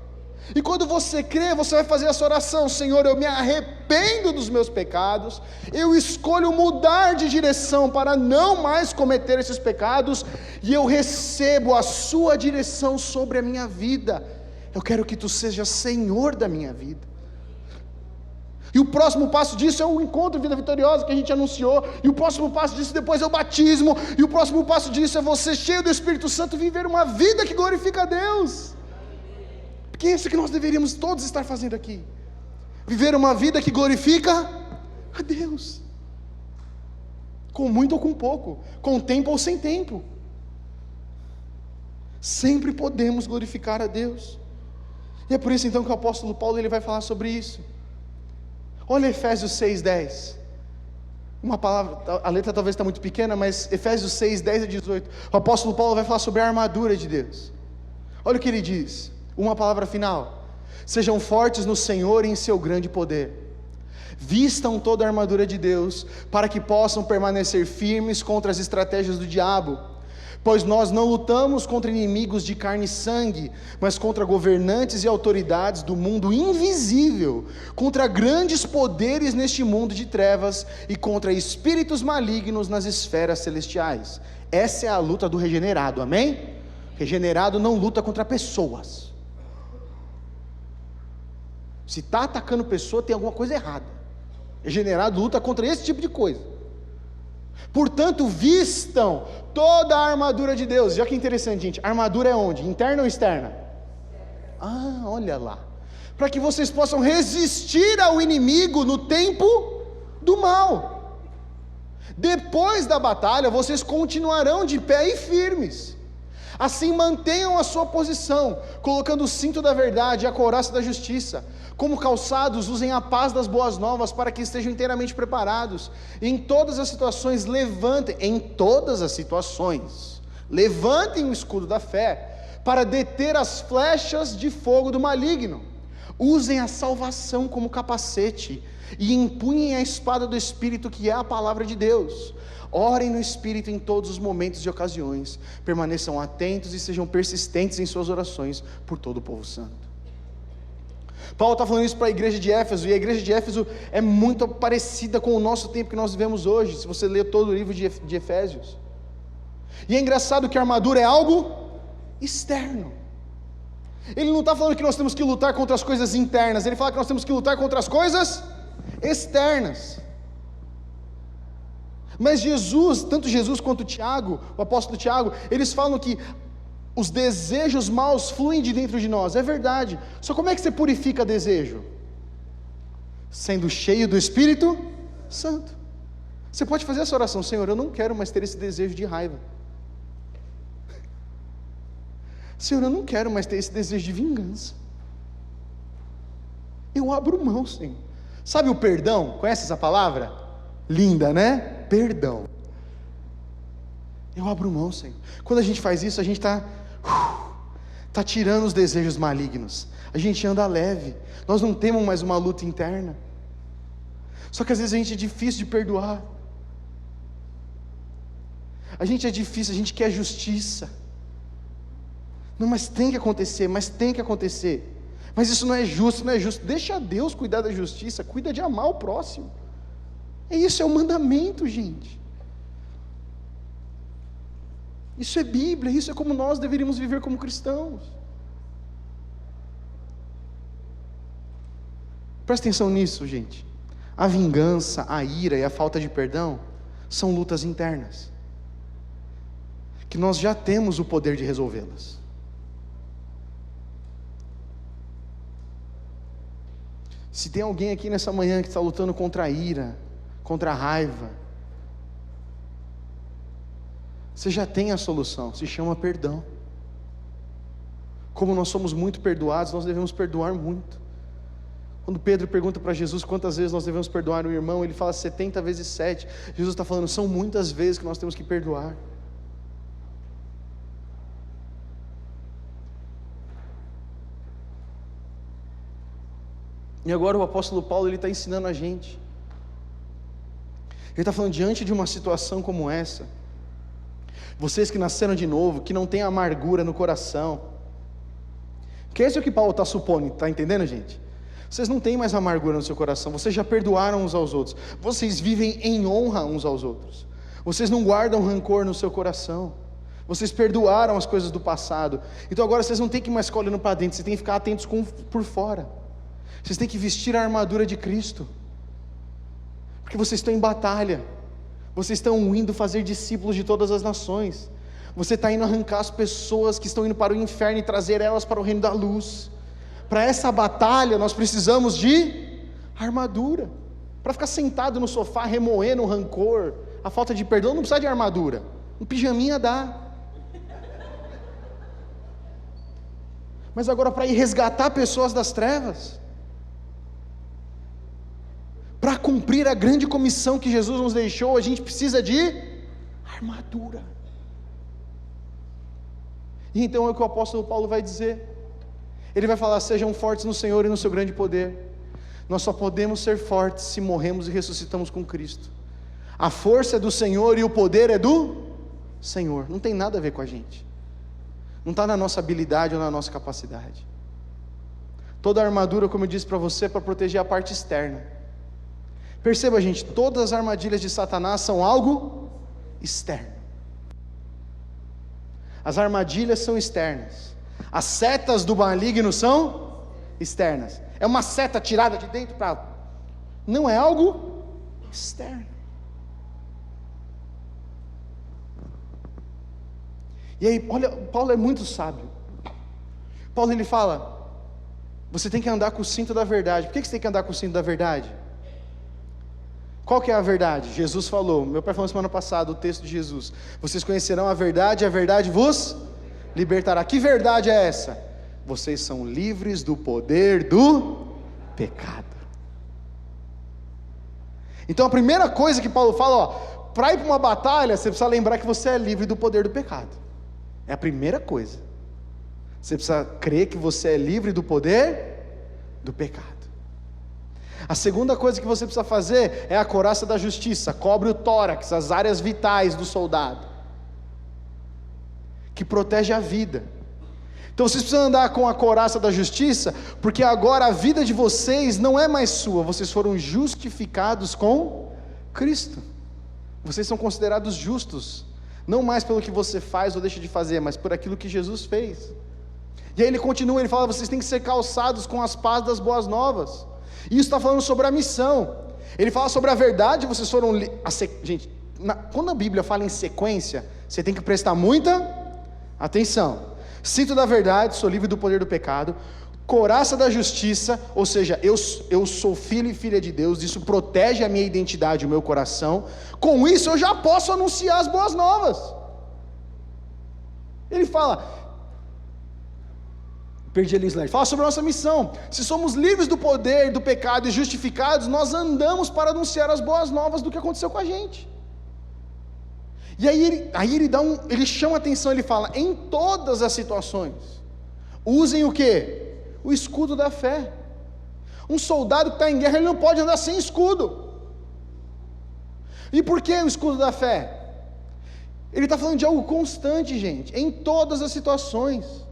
E quando você crê, você vai fazer essa oração: Senhor, eu me arrependo dos meus pecados, eu escolho mudar de direção para não mais cometer esses pecados, e eu recebo a sua direção sobre a minha vida. Eu quero que tu sejas Senhor da minha vida. E o próximo passo disso é o encontro Vida Vitoriosa que a gente anunciou, e o próximo passo disso depois é o batismo, e o próximo passo disso é você, cheio do Espírito Santo, viver uma vida que glorifica a Deus, porque é isso que nós deveríamos todos estar fazendo aqui, viver uma vida que glorifica a Deus, com muito ou com pouco, com tempo ou sem tempo, sempre podemos glorificar a Deus. E é por isso então que o apóstolo Paulo ele vai falar sobre isso. Olha Efésios 6:10, uma palavra, a letra talvez está muito pequena, mas Efésios 6:10 a 18, o apóstolo Paulo vai falar sobre a armadura de Deus. Olha o que ele diz, uma palavra final: sejam fortes no Senhor e em seu grande poder, vistam toda a armadura de Deus, para que possam permanecer firmes contra as estratégias do diabo, pois nós não lutamos contra inimigos de carne e sangue, mas contra governantes e autoridades do mundo invisível, contra grandes poderes neste mundo de trevas e contra espíritos malignos nas esferas celestiais. Essa é a luta do regenerado, amém? Regenerado não luta contra pessoas. Se está atacando pessoa, tem alguma coisa errada. Regenerado luta contra esse tipo de coisa. Portanto, vistam toda a armadura de Deus. Já que interessante, gente, armadura é onde? Interna ou externa? Ah, olha lá. Para que vocês possam resistir ao inimigo no tempo do mal. Depois da batalha, vocês continuarão de pé e firmes. Assim mantenham a sua posição, colocando o cinto da verdade e a couraça da justiça. Como calçados, usem a paz das boas novas, para que estejam inteiramente preparados. Em todas as situações, levantem, em todas as situações, Levantem o escudo da fé para deter as flechas de fogo do maligno. Usem a salvação como capacete e empunhem a espada do Espírito, que é a palavra de Deus. Orem no Espírito em todos os momentos e ocasiões. Permaneçam atentos e sejam persistentes em suas orações por todo o povo santo. Paulo está falando isso para a igreja de Éfeso, e a igreja de Éfeso é muito parecida com o nosso tempo que nós vivemos hoje, se você ler todo o livro de Efésios. E é engraçado que a armadura é algo externo. Ele não está falando que nós temos que lutar contra as coisas internas, ele fala que nós temos que lutar contra as coisas externas. Mas Jesus, tanto Jesus quanto Tiago, o apóstolo Tiago, eles falam que os desejos maus fluem de dentro de nós, é verdade. Só como é que você purifica desejo? Sendo cheio do Espírito Santo. Você pode fazer essa oração: Senhor, eu não quero mais ter esse desejo de raiva. Senhor, eu não quero mais ter esse desejo de vingança. Eu abro mão, Senhor. Sabe o perdão? Conhece essa palavra? Linda, né? Perdão. Eu abro mão, Senhor. Quando a gente faz isso, a gente está tirando os desejos malignos. A gente anda leve. Nós não temos mais uma luta interna. Só que às vezes a gente é difícil de perdoar. A gente é difícil, a gente quer justiça. Não, mas tem que acontecer, Mas isso não é justo, Deixa Deus cuidar da justiça, cuida de amar o próximo. Isso é o mandamento, gente. Isso é Bíblia, isso é como nós deveríamos viver como cristãos. Presta atenção nisso, gente. A vingança, a ira e a falta de perdão são lutas internas, que nós já temos o poder de resolvê-las. Se tem alguém aqui nessa manhã que está lutando contra a ira, contra a raiva, você já tem a solução, se chama perdão. Como nós somos muito perdoados, nós devemos perdoar muito. Quando Pedro pergunta para Jesus quantas vezes nós devemos perdoar o irmão, ele fala 70 vezes 7, Jesus está falando, são muitas vezes que nós temos que perdoar. E agora o apóstolo Paulo, ele está ensinando a gente. Ele está falando, diante de uma situação como essa, vocês que nasceram de novo, que não têm amargura no coração, que esse é o que Paulo está supondo, está entendendo, gente? Vocês não têm mais amargura no seu coração, vocês já perdoaram uns aos outros, vocês vivem em honra uns aos outros, vocês não guardam rancor no seu coração, vocês perdoaram as coisas do passado, então agora vocês não têm que mais ficar olhando para dentro, vocês têm que ficar atentos por fora. Vocês têm que vestir a armadura de Cristo, porque vocês estão em batalha, vocês estão indo fazer discípulos de todas as nações, você está indo arrancar as pessoas que estão indo para o inferno e trazer elas para o reino da luz. Para essa batalha nós precisamos de armadura. Para ficar sentado no sofá remoendo o rancor, a falta de perdão, não precisa de armadura, um pijaminha dá. Mas agora para ir resgatar pessoas das trevas, para cumprir a grande comissão que Jesus nos deixou, a gente precisa de armadura. E então é o que o apóstolo Paulo vai dizer. Ele vai falar, sejam fortes no Senhor e no seu grande poder. Nós só podemos ser fortes se morremos e ressuscitamos com Cristo. A força é do Senhor e o poder é do Senhor, não tem nada a ver com a gente, não está na nossa habilidade ou na nossa capacidade. Toda a armadura, como eu disse para você, é para proteger a parte externa. Perceba, gente, todas as armadilhas de Satanás são algo externo. As armadilhas são externas, as setas do maligno são externas. É uma seta tirada de dentro para... Não, é algo externo. E aí, olha, Paulo é muito sábio. Paulo, ele fala, você tem que andar com o cinto da verdade. Por que você tem que andar com o cinto da verdade? Qual que é a verdade? Jesus falou, meu pai falou semana passada, o texto de Jesus, vocês conhecerão a verdade e a verdade vos libertará. Que verdade é essa? Vocês são livres do poder do pecado. Então a primeira coisa que Paulo fala, para ir para uma batalha, você precisa lembrar que você é livre do poder do pecado. É a primeira coisa. Você precisa crer que você é livre do poder do pecado. A segunda coisa que você precisa fazer é a couraça da justiça. Cobre o tórax, as áreas vitais do soldado, que protege a vida. Então vocês precisam andar com a couraça da justiça, porque agora a vida de vocês não é mais sua, vocês foram justificados com Cristo. Vocês são considerados justos, não mais pelo que você faz ou deixa de fazer, mas por aquilo que Jesus fez. E aí ele continua, ele fala, vocês têm que ser calçados com as pás das boas novas. E isso está falando sobre a missão. Ele fala sobre a verdade, vocês foram... Gente, quando a Bíblia fala em sequência, você tem que prestar muita atenção. Cinto da verdade, sou livre do poder do pecado. Couraça da justiça, ou seja, eu sou filho e filha de Deus, isso protege a minha identidade, o meu coração. Com isso eu já posso anunciar as boas novas. Ele fala... Perdi ali o slide. Fala sobre a nossa missão. Se somos livres do poder do pecado e justificados, nós andamos para anunciar as boas novas do que aconteceu com a gente. E aí ele chama a atenção, ele fala, em todas as situações, usem o quê? O escudo da fé. Um soldado que está em guerra, ele não pode andar sem escudo. E por que o escudo da fé? Ele está falando de algo constante, gente, em todas as situações.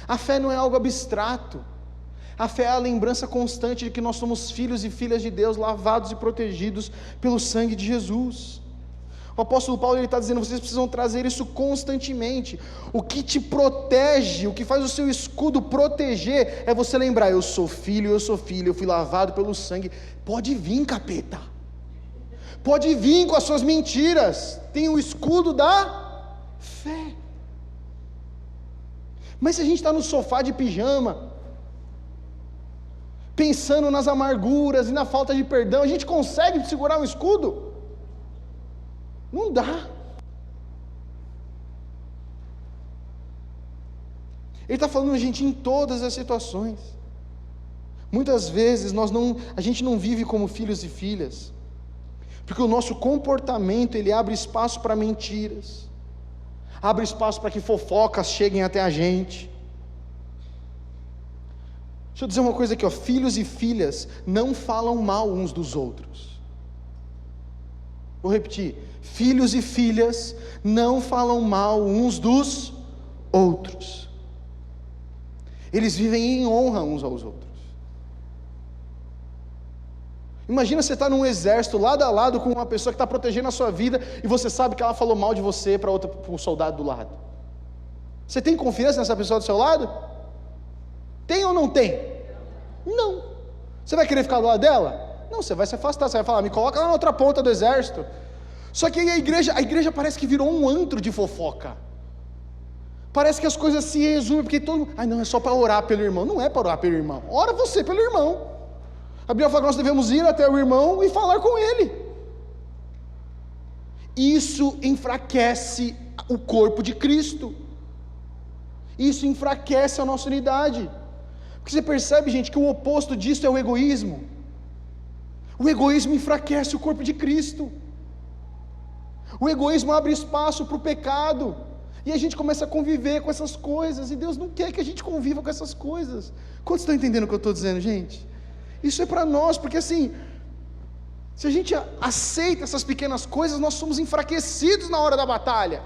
A fé não é algo abstrato, a fé é a lembrança constante de que nós somos filhos e filhas de Deus, lavados e protegidos pelo sangue de Jesus. O apóstolo Paulo está dizendo, vocês precisam trazer isso constantemente. O que te protege, o que faz o seu escudo proteger, é você lembrar, eu sou filho, eu fui lavado pelo sangue. Pode vir, capeta, pode vir com as suas mentiras, tem o escudo da fé. Mas se a gente está no sofá de pijama, pensando nas amarguras e na falta de perdão, a gente consegue segurar um escudo? Não dá. Ele está falando, gente, em todas as situações. Muitas vezes a gente não vive como filhos e filhas, porque o nosso comportamento, ele abre espaço para mentiras, abre espaço para que fofocas cheguem até a gente. Deixa eu dizer uma coisa aqui, ó, filhos e filhas não falam mal uns dos outros. Vou repetir, filhos e filhas não falam mal uns dos outros. Eles vivem em honra uns aos outros. Imagina você estar num exército lado a lado com uma pessoa que está protegendo a sua vida e você sabe que ela falou mal de você para um soldado do lado. Você tem confiança nessa pessoa do seu lado? Tem ou não tem? Não. Você vai querer ficar do lado dela? Não, você vai se afastar, você vai falar, me coloca lá na outra ponta do exército. Só que aí a igreja parece que virou um antro de fofoca. Parece que as coisas se resumem, porque todo mundo, não, é só para orar pelo irmão. Não é para orar pelo irmão, ora você pelo irmão. A Bíblia fala que nós devemos ir até o irmão e falar com ele. Isso enfraquece o corpo de Cristo. Isso enfraquece a nossa unidade. Porque você percebe, gente, que o oposto disso é o egoísmo. O egoísmo enfraquece o corpo de Cristo. O egoísmo abre espaço para o pecado. E a gente começa a conviver com essas coisas. E Deus não quer que a gente conviva com essas coisas. Quantos estão entendendo o que eu estou dizendo, gente? Isso é para nós, porque assim, se a gente aceita essas pequenas coisas, nós somos enfraquecidos na hora da batalha.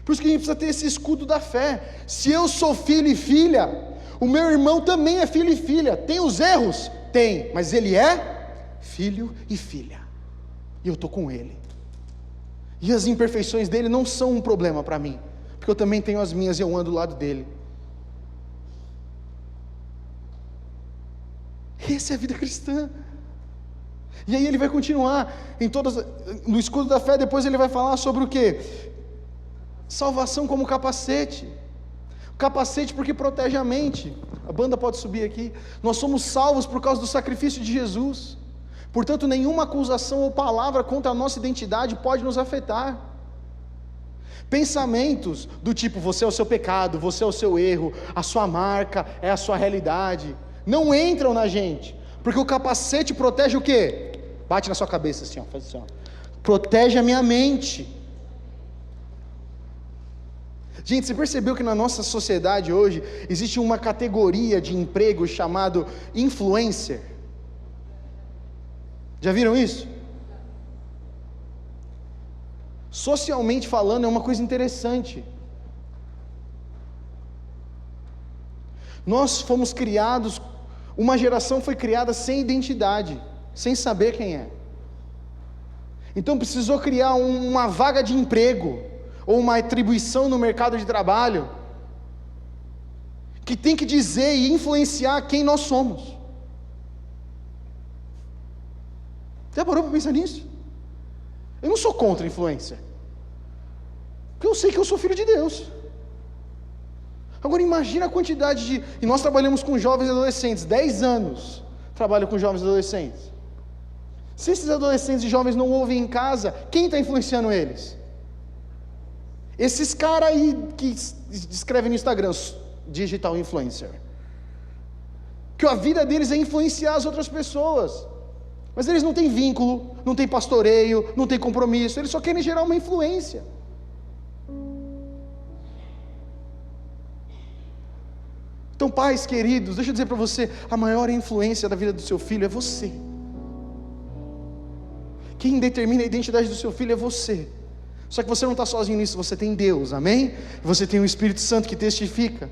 Por isso que a gente precisa ter esse escudo da fé. Se eu sou filho e filha, o meu irmão também é filho e filha. Tem os erros? Tem, mas ele é filho e filha. E eu estou com ele. E as imperfeições dele não são um problema para mim, porque eu também tenho as minhas e eu ando do lado dele. Essa é a vida cristã. E aí ele vai continuar no escudo da fé. Depois ele vai falar sobre o quê? Salvação como capacete. O capacete porque protege a mente. A banda pode subir aqui. Nós somos salvos por causa do sacrifício de Jesus. Portanto, nenhuma acusação ou palavra contra a nossa identidade pode nos afetar. Pensamentos do tipo, você é o seu pecado, você é o seu erro, a sua marca é a sua realidade, não entram na gente, porque o capacete protege o quê? Bate na sua cabeça assim, ó, faz assim, ó. Protege a minha mente. Gente, você percebeu que na nossa sociedade hoje existe uma categoria de emprego chamado influencer? Já viram isso? Socialmente falando, é uma coisa interessante. Nós fomos criados, uma geração foi criada sem identidade, sem saber quem é. Então precisou criar uma vaga de emprego, ou uma atribuição no mercado de trabalho, que tem que dizer e influenciar quem nós somos. Já parou para pensar nisso? Eu não sou contra a influência, porque eu sei que eu sou filho de Deus. Agora imagina a quantidade de... E nós trabalhamos com jovens e adolescentes, 10 anos trabalho com jovens e adolescentes. Se esses adolescentes e jovens não ouvem em casa, quem está influenciando eles? Esses caras aí que escrevem no Instagram, digital influencer, que a vida deles é influenciar as outras pessoas, mas eles não têm vínculo, não têm pastoreio, não têm compromisso, eles só querem gerar uma influência. Então, pais queridos, deixa eu dizer para você, a maior influência da vida do seu filho é você. Quem determina a identidade do seu filho é você. Só que você não está sozinho nisso, você tem Deus, amém? Você tem o Espírito Santo que testifica.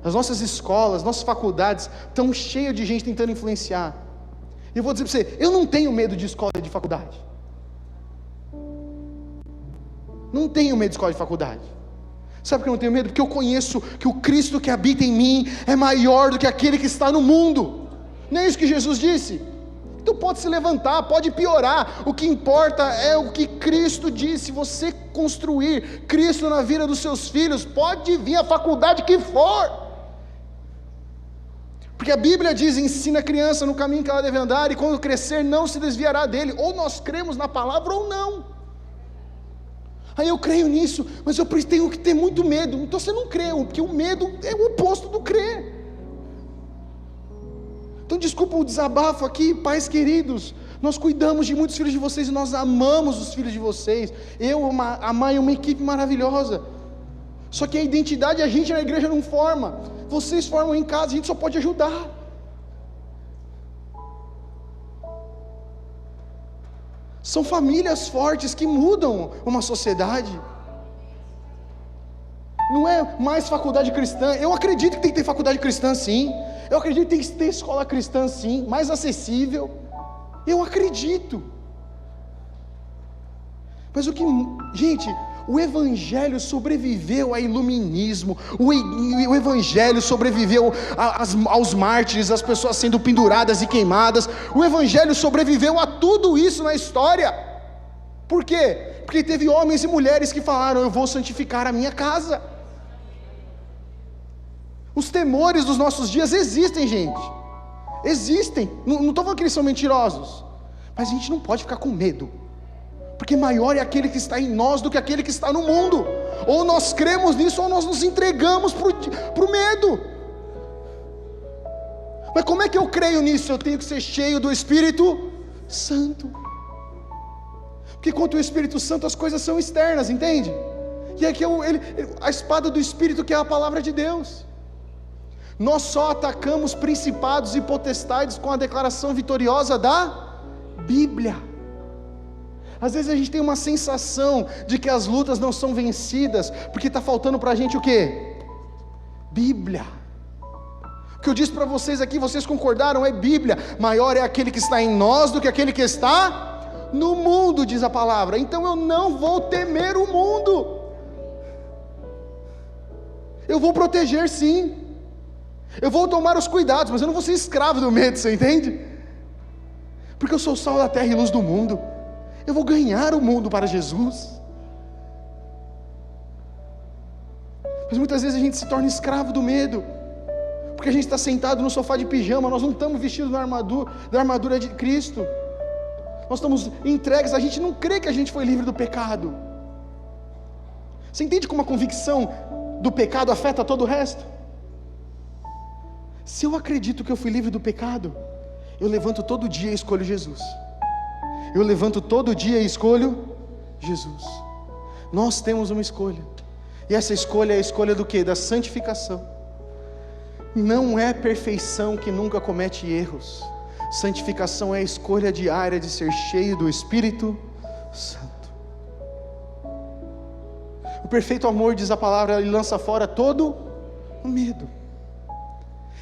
As nossas escolas, nossas faculdades estão cheias de gente tentando influenciar. E eu vou dizer para você, eu não tenho medo de escola e de faculdade. Não tenho medo de escola e de faculdade. Sabe por que eu não tenho medo? Porque eu conheço que o Cristo que habita em mim é maior do que aquele que está no mundo. Não é isso que Jesus disse? Então pode se levantar, pode piorar, o que importa é o que Cristo disse. Se você construir Cristo na vida dos seus filhos, pode vir a faculdade que for, porque a Bíblia diz, ensina a criança no caminho que ela deve andar, e quando crescer não se desviará dele. Ou nós cremos na palavra ou não. Aí eu creio nisso, mas eu tenho que ter muito medo. Então você não crê, porque o medo é o oposto do crer. Então desculpa o desabafo aqui, pais queridos, nós cuidamos de muitos filhos de vocês e nós amamos os filhos de vocês. A mãe é uma equipe maravilhosa, só que a identidade a gente na igreja não forma, vocês formam em casa, a gente só pode ajudar. São famílias fortes que mudam uma sociedade. Não é mais faculdade cristã. Eu acredito que tem que ter faculdade cristã sim, eu acredito que tem que ter escola cristã sim, mais acessível, eu acredito. Mas gente, o Evangelho sobreviveu ao iluminismo, o Evangelho sobreviveu aos mártires, às pessoas sendo penduradas e queimadas, o Evangelho sobreviveu a tudo isso na história. Por quê? Porque teve homens e mulheres que falaram, eu vou santificar a minha casa. Os temores dos nossos dias existem, gente, existem, não estou falando que eles são mentirosos, mas a gente não pode ficar com medo, porque maior é aquele que está em nós do que aquele que está no mundo. Ou nós cremos nisso, ou nós nos entregamos para o medo. Mas como é que eu creio nisso? Eu tenho que ser cheio do Espírito Santo, porque quanto ao Espírito Santo as coisas são externas, entende? E aqui a espada do Espírito, que é a palavra de Deus. Nós só atacamos principados e potestades com a declaração vitoriosa da Bíblia. Às vezes a gente tem uma sensação de que as lutas não são vencidas, porque está faltando para a gente o quê? Bíblia. O que eu disse para vocês aqui, vocês concordaram, é Bíblia. Maior é aquele que está em nós do que aquele que está no mundo, diz a palavra. Então eu não vou temer o mundo, eu vou proteger sim, eu vou tomar os cuidados, mas eu não vou ser escravo do medo, você entende? Porque eu sou o sal da terra e luz do mundo. Eu vou ganhar o mundo para Jesus. Mas muitas vezes a gente se torna escravo do medo, porque a gente está sentado no sofá de pijama, nós não estamos vestidos da armadura de Cristo, nós estamos entregues, a gente não crê que a gente foi livre do pecado. Você entende como a convicção do pecado afeta todo o resto? Se eu acredito que eu fui livre do pecado, eu levanto todo dia e escolho Jesus. Eu levanto todo dia e escolho Jesus. Nós temos uma escolha. E essa escolha é a escolha do quê? Da santificação. Não é perfeição que nunca comete erros. Santificação é a escolha diária de ser cheio do Espírito Santo. O perfeito amor, diz a palavra, ele lança fora todo o medo.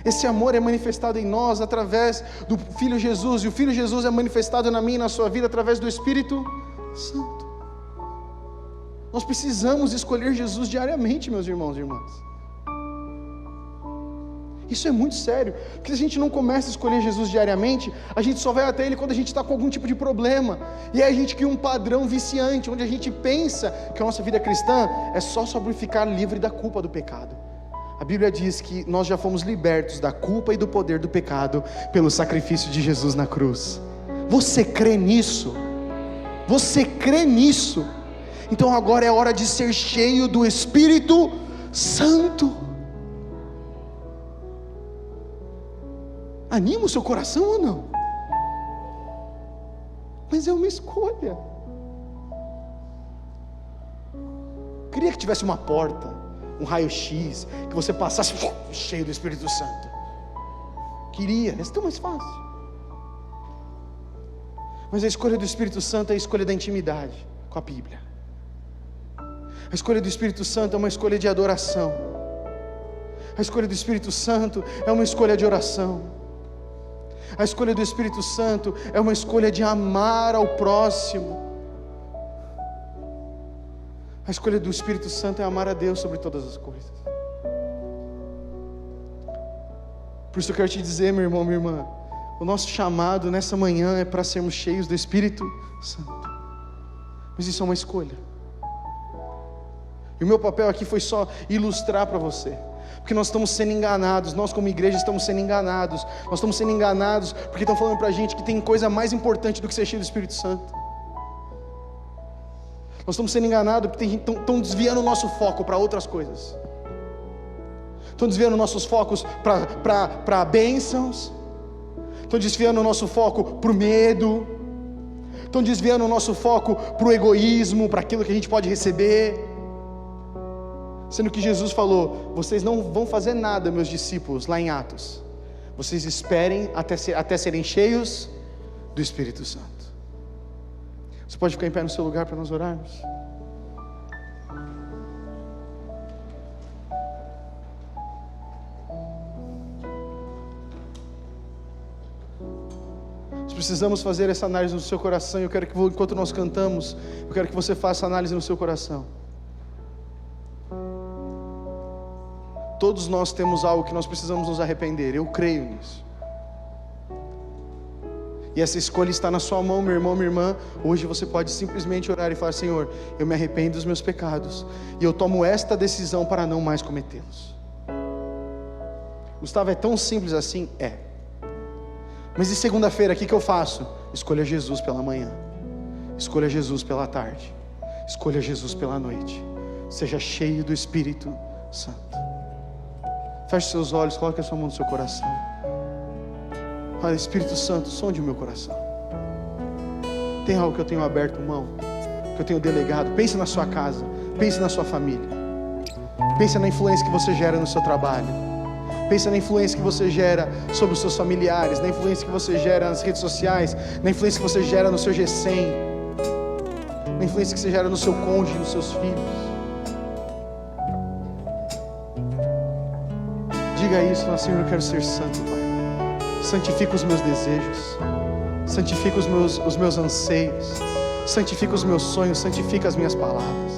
Esse amor é manifestado em nós através do Filho Jesus, e o Filho Jesus é manifestado na minha e na sua vida através do Espírito Santo. Nós precisamos escolher Jesus diariamente, meus irmãos e irmãs. Isso é muito sério, porque se a gente não começa a escolher Jesus diariamente, a gente só vai até Ele quando a gente está com algum tipo de problema, e aí a gente cria um padrão viciante, onde a gente pensa que a nossa vida cristã é só sobre ficar livre da culpa do pecado. A Bíblia diz que nós já fomos libertos da culpa e do poder do pecado pelo sacrifício de Jesus na cruz. Você crê nisso? Você crê nisso? Então agora é hora de ser cheio do Espírito Santo. Anima o seu coração ou não? Mas é uma escolha. Queria que tivesse uma porta, um raio-x, que você passasse cheio do Espírito Santo. Queria, é tão mais fácil. Mas a escolha do Espírito Santo é a escolha da intimidade com a Bíblia. A escolha do Espírito Santo é uma escolha de adoração. A escolha do Espírito Santo é uma escolha de oração. A escolha do Espírito Santo é uma escolha de amar ao próximo. A escolha do Espírito Santo é amar a Deus sobre todas as coisas. Por isso eu quero te dizer, meu irmão, minha irmã, o nosso chamado nessa manhã é para sermos cheios do Espírito Santo. Mas isso é uma escolha. E o meu papel aqui foi só ilustrar para você, porque nós estamos sendo enganados, nós como igreja estamos sendo enganados, nós estamos sendo enganados porque estão falando para a gente que tem coisa mais importante do que ser cheio do Espírito Santo. Nós estamos sendo enganados porque estão desviando o nosso foco para outras coisas, estão desviando nossos focos para bênçãos, estão desviando o nosso foco para o medo, estão desviando o nosso foco para o egoísmo, para aquilo que a gente pode receber. Sendo que Jesus falou: vocês não vão fazer nada, meus discípulos, lá em Atos, vocês esperem até serem cheios do Espírito Santo. Você pode ficar em pé no seu lugar para nós orarmos? Nós precisamos fazer essa análise no seu coração. Eu quero que, enquanto nós cantamos, eu quero que você faça análise no seu coração. Todos nós temos algo que nós precisamos nos arrepender, eu creio nisso. E essa escolha está na sua mão, meu irmão, minha irmã. Hoje você pode simplesmente orar e falar: Senhor, eu me arrependo dos meus pecados, e eu tomo esta decisão para não mais cometê-los. Gustavo, é tão simples assim? É. Mas e segunda-feira, o que eu faço? Escolha Jesus pela manhã, escolha Jesus pela tarde, escolha Jesus pela noite. Seja cheio do Espírito Santo. Feche seus olhos, coloque a sua mão no seu coração. Olha, Espírito Santo, sonde o meu coração. Tem algo que eu tenho aberto mão, que eu tenho delegado? Pense na sua casa, pense na sua família, pense na influência que você gera no seu trabalho, pense na influência que você gera sobre os seus familiares, na influência que você gera nas redes sociais, na influência que você gera no seu G100, na influência que você gera no seu cônjuge, nos seus filhos. Diga isso, fala: Senhor, eu quero ser santo, Pai. Santifica os meus desejos, santifica os meus anseios, santifica os meus sonhos, santifica as minhas palavras.